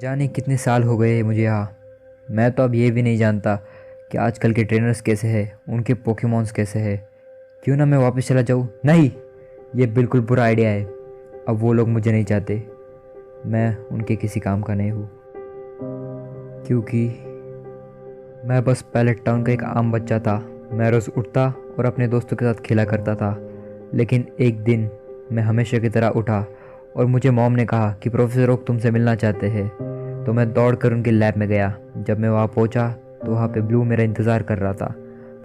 जाने कितने साल हो गए मुझे यहाँ। मैं तो अब ये भी नहीं जानता कि आजकल के ट्रेनर्स कैसे हैं, उनके पोकेमॉन्स कैसे हैं। क्यों ना मैं वापस चला जाऊँ। नहीं, ये बिल्कुल बुरा आइडिया है। अब वो लोग मुझे नहीं चाहते, मैं उनके किसी काम का नहीं हूँ। क्योंकि मैं बस पैलेट टाउन का एक आम बच्चा था। मैं रोज़ उठता और अपने दोस्तों के साथ खेला करता था। लेकिन एक दिन मैं हमेशा की तरह उठा और मुझे मॉम ने कहा कि प्रोफेसर ओक तुमसे मिलना चाहते हैं। तो मैं दौड़कर उनके लैब में गया। जब मैं वहाँ पहुँचा तो वहाँ पे ब्लू मेरा इंतज़ार कर रहा था।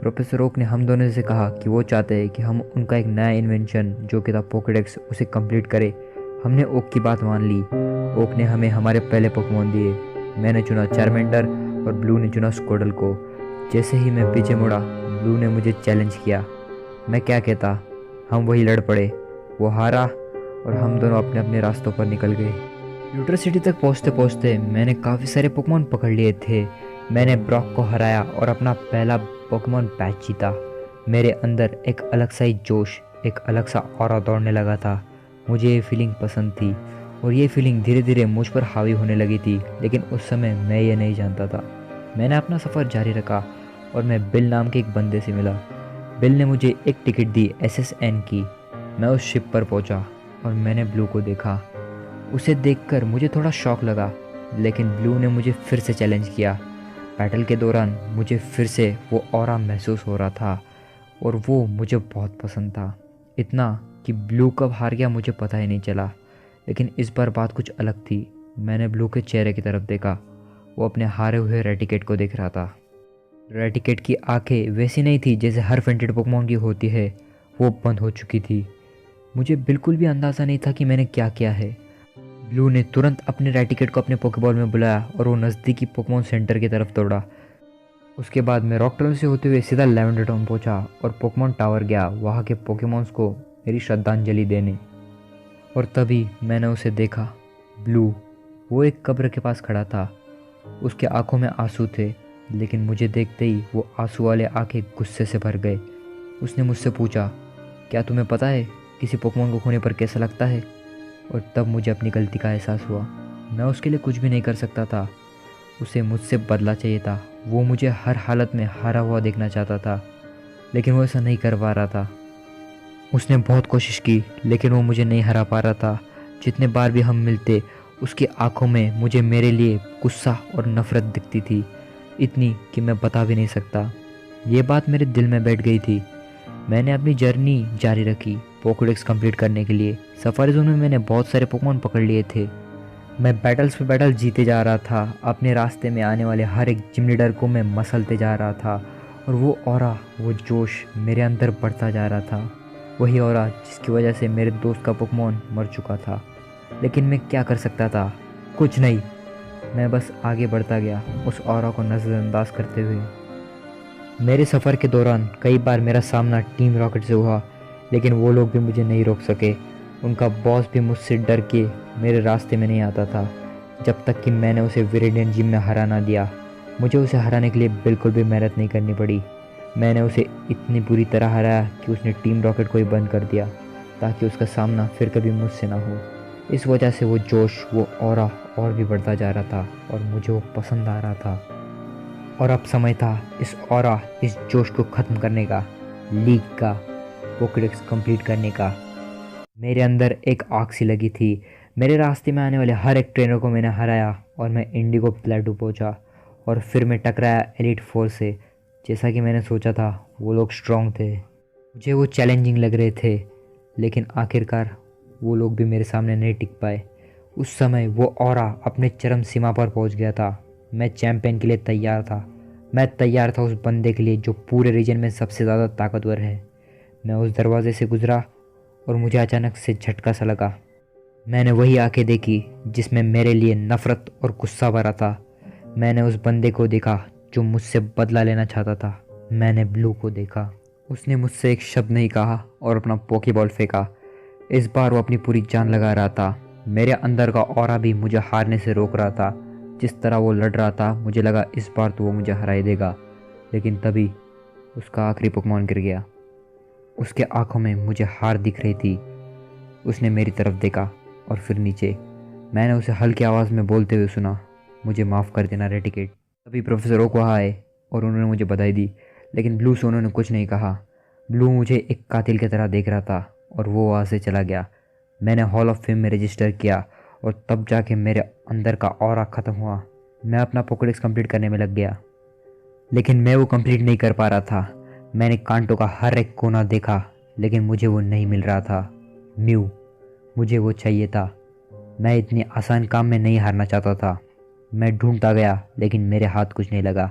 प्रोफेसर ओक ने हम दोनों से कहा कि वो चाहते हैं कि हम उनका एक नया इन्वेंशन जो कि था पोकेडेक्स उसे कंप्लीट करें। हमने ओक की बात मान ली। ओक ने हमें हमारे पहले पोकेमॉन दिए। मैंने चुना चारमेंडर और ब्लू ने चुना स्कोडल को। जैसे ही मैं पीछे मुड़ा, ब्लू ने मुझे चैलेंज किया। मैं क्या कहता, हम वही लड़ पड़े। वो हारा और हम दोनों अपने अपने रास्तों पर निकल गए। यूटर सिटी तक पहुंचते पहुंचते मैंने काफ़ी सारे पोकेमॉन पकड़ लिए थे। मैंने ब्रॉक को हराया और अपना पहला पोकेमॉन पैच जीता। मेरे अंदर एक अलग सा ही जोश, एक अलग सा ऑरा दौड़ने लगा था। मुझे ये फीलिंग पसंद थी और ये फीलिंग धीरे धीरे मुझ पर हावी होने लगी थी। लेकिन उस समय मैं ये नहीं जानता था। मैंने अपना सफ़र जारी रखा और मैं बिल नाम के एक बंदे से मिला। बिल ने मुझे एक टिकट दी SSN की। मैं उस शिप पर पहुंचा और मैंने ब्लू को देखा। उसे देखकर मुझे थोड़ा शॉक लगा, लेकिन ब्लू ने मुझे फिर से चैलेंज किया। बैटल के दौरान मुझे फिर से वो ऑरा महसूस हो रहा था और वो मुझे बहुत पसंद था। इतना कि ब्लू कब हार गया मुझे पता ही नहीं चला। लेकिन इस बार बात कुछ अलग थी। मैंने ब्लू के चेहरे की तरफ देखा। वो अपने हारे हुए रेटिकेट को देख रहा था। रेटिकेट की आंखें वैसी नहीं थी जैसे हर फेंटेड पोकेमॉन की होती है। वो बंद हो चुकी थी। मुझे बिल्कुल भी अंदाज़ा नहीं था कि मैंने क्या किया है। ब्लू ने तुरंत अपने रेटिकेट को अपने पोकेबॉल में बुलाया और वो नज़दीकी पोकेमॉन सेंटर की तरफ दौड़ा। उसके बाद मैं रॉक टाउन से होते हुए सीधा लैवेंडर टाउन पहुंचा और पोकेमॉन टावर गया वहाँ के पोकेमॉन्स को मेरी श्रद्धांजलि देने। और तभी मैंने उसे देखा, ब्लू। वो एक कब्र के पास खड़ा था। उसके आंखों में आंसू थे, लेकिन मुझे देखते ही वो आंसू वाले आंखें गुस्से से भर गए। उसने मुझसे पूछा, क्या तुम्हें पता है किसी पोकेमॉन को खोने पर कैसा लगता है? और तब मुझे अपनी गलती का एहसास हुआ। मैं उसके लिए कुछ भी नहीं कर सकता था। उसे मुझसे बदला चाहिए था। वो मुझे हर हालत में हारा हुआ देखना चाहता था, लेकिन वो ऐसा नहीं कर पा रहा था। उसने बहुत कोशिश की, लेकिन वो मुझे नहीं हरा पा रहा था। जितने बार भी हम मिलते, उसकी आंखों में मुझे मेरे लिए गुस्सा और नफ़रत दिखती थी, इतनी कि मैं बता भी नहीं सकता। ये बात मेरे दिल में बैठ गई थी। मैंने अपनी जर्नी जारी रखी पोकेडेक्स कंप्लीट करने के लिए। सफारी जोन में मैंने बहुत सारे पोकेमॉन पकड़ लिए थे। मैं बैटल्स पे बैटल जीते जा रहा था। अपने रास्ते में आने वाले हर एक जिम लीडर को मैं मसलते जा रहा था और वो ऑरा, वो जोश मेरे अंदर बढ़ता जा रहा था। वही ऑरा जिसकी वजह से मेरे दोस्त का पोकेमॉन मर चुका था। लेकिन मैं क्या कर सकता था? कुछ नहीं। मैं बस आगे बढ़ता गया, उस ऑरा को नज़रअंदाज करते हुए। मेरे सफ़र के दौरान कई बार मेरा सामना टीम रॉकेट से हुआ, लेकिन वो लोग भी मुझे नहीं रोक सके। उनका बॉस भी मुझसे डर के मेरे रास्ते में नहीं आता था, जब तक कि मैंने उसे विरेडियन जिम में हरा ना दिया। मुझे उसे हराने के लिए बिल्कुल भी मेहनत नहीं करनी पड़ी। मैंने उसे इतनी बुरी तरह हराया कि उसने टीम रॉकेट को ही बंद कर दिया, ताकि उसका सामना फिर कभी मुझसे ना हो। इस वजह से वो जोश, वो ऑरा और भी बढ़ता जा रहा था और मुझे वो पसंद आ रहा था। और अब समय था इस ऑरा, इस जोश को ख़त्म करने का, लीग का, पोकेडेक्स कंप्लीट करने का। मेरे अंदर एक आग सी लगी थी। मेरे रास्ते में आने वाले हर एक ट्रेनर को मैंने हराया और मैं इंडिगो प्लेटू पहुंचा। और फिर मैं टकराया एलिट फोर से। जैसा कि मैंने सोचा था, वो लोग स्ट्रांग थे, मुझे वो चैलेंजिंग लग रहे थे, लेकिन आखिरकार वो लोग भी मेरे सामने नहीं टिक पाए। उस समय वो ऑरा अपने चरम सीमा पर पहुंच गया था। मैं चैंपियन के लिए तैयार था। मैं तैयार था उस बंदे के लिए जो पूरे रीजन में सबसे ज़्यादा ताकतवर है। मैं उस दरवाजे से गुजरा और मुझे अचानक से झटका सा लगा। मैंने वही आंखें देखी जिसमें मेरे लिए नफ़रत और गुस्सा भरा था। मैंने उस बंदे को देखा जो मुझसे बदला लेना चाहता था। मैंने ब्लू को देखा। उसने मुझसे एक शब्द नहीं कहा और अपना पोकेबॉल फेंका। इस बार वो अपनी पूरी जान लगा रहा था। मेरे अंदर का ऑरा भी मुझे हारने से रोक रहा था। जिस तरह वो लड़ रहा था, मुझे लगा इस बार तो वो मुझे हरा ही देगा। लेकिन तभी उसका आखिरी पोकेमॉन गिर गया। उसके आंखों में मुझे हार दिख रही थी। उसने मेरी तरफ देखा और फिर नीचे। मैंने उसे हल्की आवाज़ में बोलते हुए सुना, मुझे माफ़ कर देना रेटिकेट। तभी प्रोफेसर ओक वहाँ आए और उन्होंने मुझे बधाई दी, लेकिन ब्लू से उन्होंने कुछ नहीं कहा। ब्लू मुझे एक कातिल की तरह देख रहा था और वो वहाँ से चला गया। मैंने हॉल ऑफ फेम में रजिस्टर किया और तब जाके मेरे अंदर का ऑरा ख़त्म हुआ। मैं अपना पोकेडेक्स कंप्लीट करने में लग गया, लेकिन मैं वो कंप्लीट नहीं कर पा रहा था। मैंने कांटो का हर एक कोना देखा, लेकिन मुझे वो नहीं मिल रहा था। म्यू, मुझे वो चाहिए था। मैं इतनी आसान काम में नहीं हारना चाहता था। मैं ढूंढता गया, लेकिन मेरे हाथ कुछ नहीं लगा।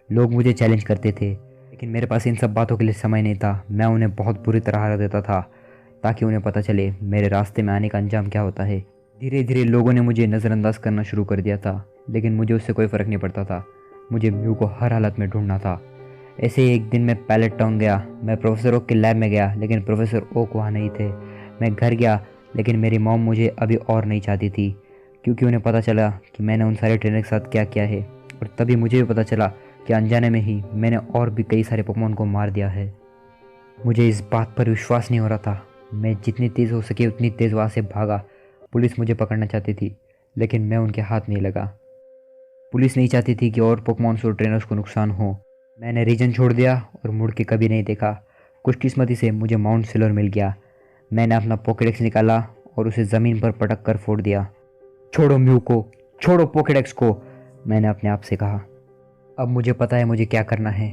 लोग मुझे चैलेंज करते थे, लेकिन मेरे पास इन सब बातों के लिए समय नहीं था। मैं उन्हें बहुत बुरी तरह हरा देता था ताकि उन्हें पता चले मेरे रास्ते में आने का अंजाम क्या होता है। धीरे धीरे लोगों ने मुझे नज़रअंदाज करना शुरू कर दिया था, लेकिन मुझे उससे कोई फ़र्क नहीं पड़ता था। मुझे म्यू को हर हालत में ढूंढना था। ऐसे ही एक दिन मैं पैलेट टाउन गया। मैं प्रोफेसर ओक के लैब में गया, लेकिन प्रोफेसर ओक वहाँ नहीं थे। मैं घर गया, लेकिन मेरी मॉम मुझे अभी और नहीं चाहती थी, क्योंकि उन्हें पता चला कि मैंने उन सारे ट्रेनर के साथ क्या किया है। और तभी मुझे भी पता चला कि अनजाने में ही मैंने और भी कई सारे पोकेमॉन को मार दिया है। मुझे इस बात पर विश्वास नहीं हो रहा था। मैं जितनी तेज़ हो सके उतनी तेज़ वहाँ से भागा। पुलिस मुझे पकड़ना चाहती थी, लेकिन मैं उनके हाथ नहीं लगा। पुलिस नहीं चाहती थी कि और पोकेमॉन्स और ट्रेनर्स को नुकसान हो। मैंने रीजन छोड़ दिया और मुड़ के कभी नहीं देखा। खुशकिस्मती से मुझे माउंट सिल्वर मिल गया। मैंने अपना पोकेडेक्स निकाला और उसे ज़मीन पर पटक कर फोड़ दिया। छोड़ो म्यू को, छोड़ो पोकेडेक्स को, मैंने अपने आप से कहा। अब मुझे पता है मुझे क्या करना है।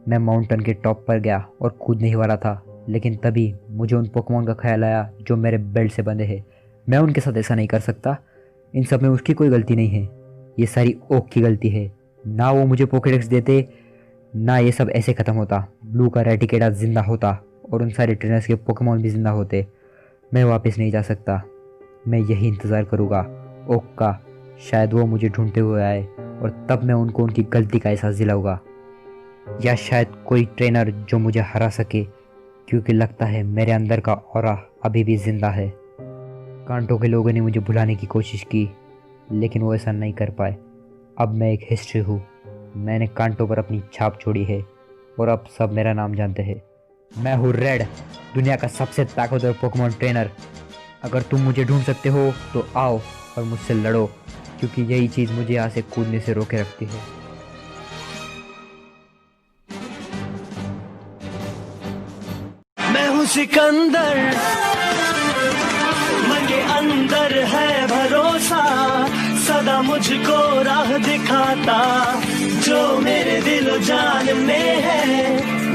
मैं माउंटेन के टॉप पर गया और कूदने ही वाला था, लेकिन तभी मुझे उन पोकेमॉन का ख्याल आया जो मेरे बेल्ट से बंधे हैं। मैं उनके साथ ऐसा नहीं कर सकता। इन सब में उसकी कोई गलती नहीं है, ये सारी ओक की गलती है। ना वो मुझे पोकेडेक्स देते, ना ये सब ऐसे ख़त्म होता। ब्लू का रेटिकेट आज जिंदा होता और उन सारे ट्रेनर्स के पोकेमॉन भी जिंदा होते। मैं वापस नहीं जा सकता। मैं यही इंतज़ार करूँगा ओक का। शायद वो मुझे ढूंढते हुए आए और तब मैं उनको उनकी गलती का एहसास दिलाऊंगा, या शायद कोई ट्रेनर जो मुझे हरा सके, क्योंकि लगता है मेरे अंदर का ऑरा अभी भी जिंदा है। कांटो के लोगों ने मुझे भुलाने की कोशिश की, लेकिन वो ऐसा नहीं कर पाए। अब मैं एक हिस्ट्री हूँ। मैंने कांटो पर अपनी छाप छोड़ी है और अब सब मेरा नाम जानते हैं। मैं हूँ रेड, दुनिया का सबसे ताकतवर पोकेमॉन ट्रेनर। अगर तुम मुझे ढूंढ सकते हो तो आओ और मुझसे लड़ो, क्योंकि यही चीज़ मुझे यहाँ से कूदने से रोके रखती है। मैं हूँ सिकंदर, मन के अंदर है भरोसा, सदा मुझको राह दिखाता, जो मेरे दिलो जान में है,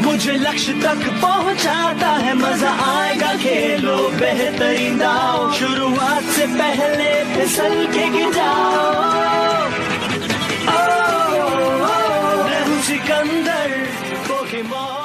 मुझे लक्ष्य तक पहुंचाता है। मजा आएगा, खेलो बेहतरीन दाव, शुरुआत से पहले फिसल के गिर जाओ। मैं हूँ सिकंदर, पोकेमॉन।